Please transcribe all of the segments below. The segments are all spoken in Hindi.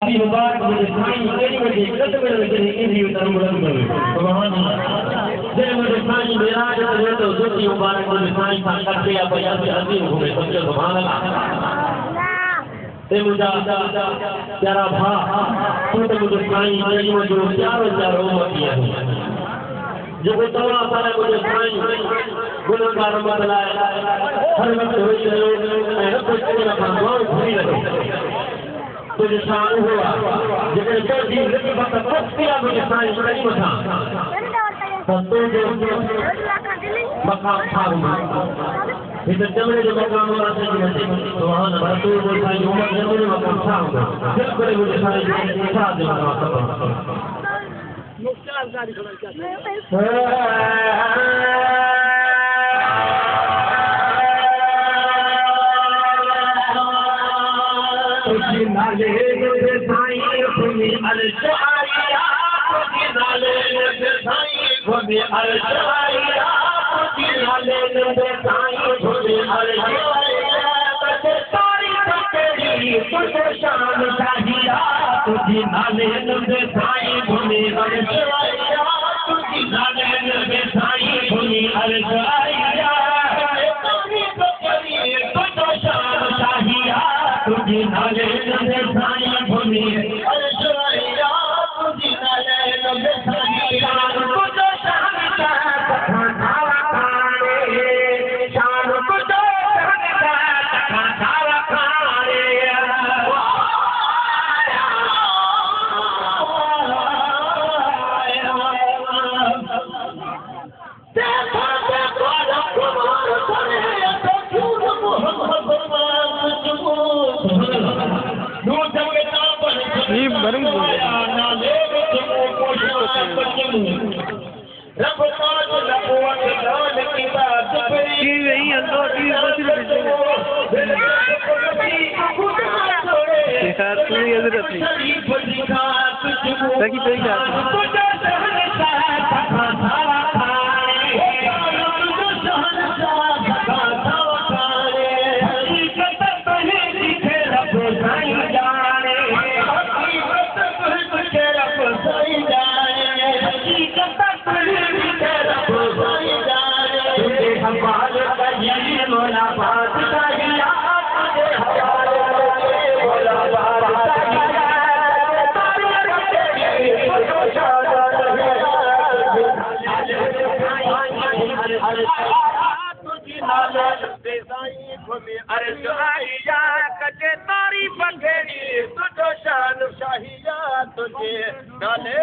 अभी मुबारक मुझे साईं तेरी मुझे कद में मुझे इंद्री उतर बुलंद करो सुभान अल्लाह जय मुझे साईं मेराज करे तो जुती मुबारक मुझे साईं सा करके या बया से अजीम हुए समझो सुभान अल्लाह ते मुझा प्यारा भा तू तो मुझे साईं तेरी मुझे प्यारो प्यारो मतिया जो तवा सारे मुझे साईं गुनहगार मतलाए हर वक्त होई रहो ऐं रब तेरा भगवान खुली रहे तुझे शान हुआ जितने जल्दी लगी बात पक्का मुझे साईं बड़ी मथा तो जो मकाम था इधर जमरे जो मकाम वाला से मुझे सुभान अल्लाह तो वो साईं उमर जमरे मकाम था दिल करे मुझे साईं था जो मकाम मुश्किल गाड़ी नाले साईं भूमि अलशारिया नाले साईं भूमि अलशारिया नाले साईं भूमि अलशारिया तारी तेरी तुझे शान चाहिया तुझी नाले साईं भूमि अलशारिया तुझी नाले साईं भूमि अलशारिया तुझी नाले साईं भूमि अलशारिया तुझी नाले साईं तुझो शान तारा खाने शान तुझो शान तारा खाने कटे तारी बखेड़ी तुझो शान शाहिया तुझे नाले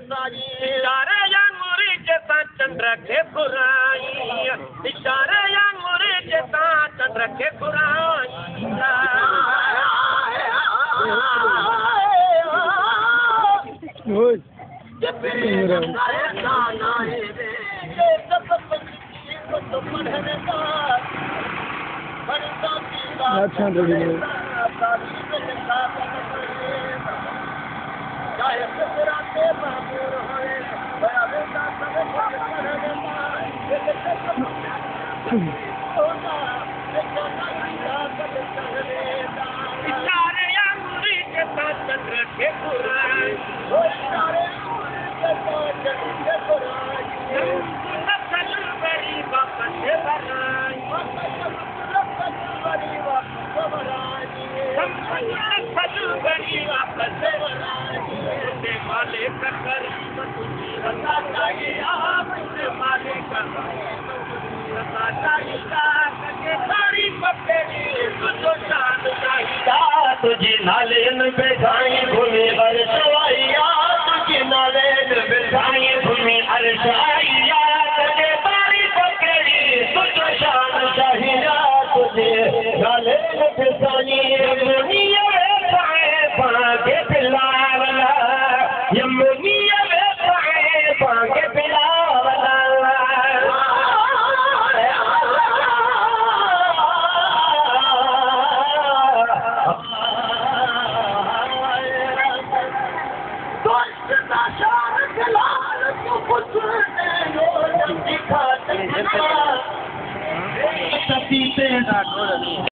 साई इशारे या मुरी जैसा चंद्र के बुराई इशारे या मुरी जैसा चंद्र के बुराई अच्छा तुझी नाले साईं भूमि अलशारिया तुझी नाले साईं भूमि अलशारिया